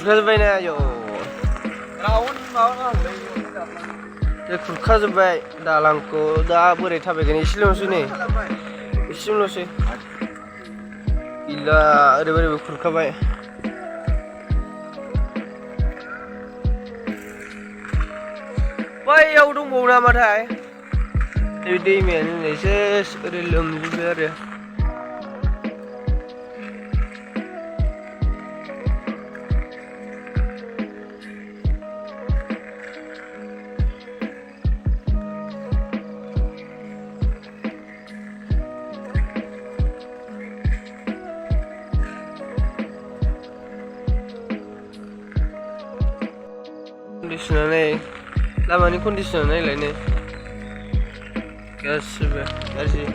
खुरखाजोब्बायना आयौ खुरखाजोब्बाय दालांखौ दा बोरै थाबायगोन एसेल'सै नै एसेल'सै गैला ओरैबो खुरखाबाय बैयाव दंबावो नामाथाय बे दैमायानो नै सेस ओरै लोमजोब्बाय आरो कन्डिसना लामानि कन्डिसना नायलायनो गासिबो गाज्रि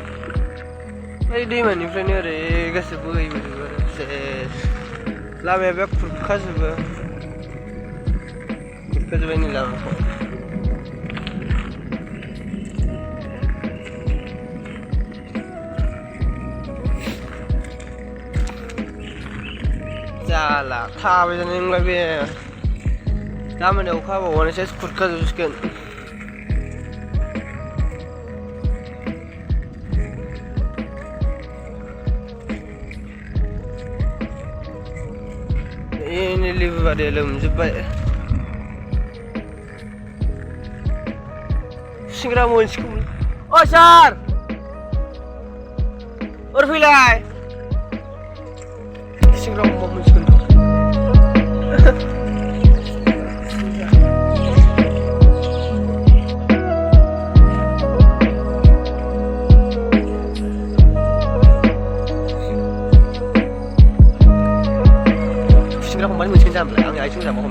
बै दैमानिफ्रायनो ओरै गासिबो बोहैबोजोबो आरो सेस लामाया बे खुरखाजोब्बाय नै लामाखौ जाला थाबाय जानाय नंला बे गाबोन अखा हाबावबानो सेस खुरखाजोबसिगोन एनै लेबु बारिया लोमजोब्बाय सिंग्रा मोनसेखौ अ सार ओरै फैलाय सिंग्रा मोनसेखौ Kembali mesin jam lah, yang itu sama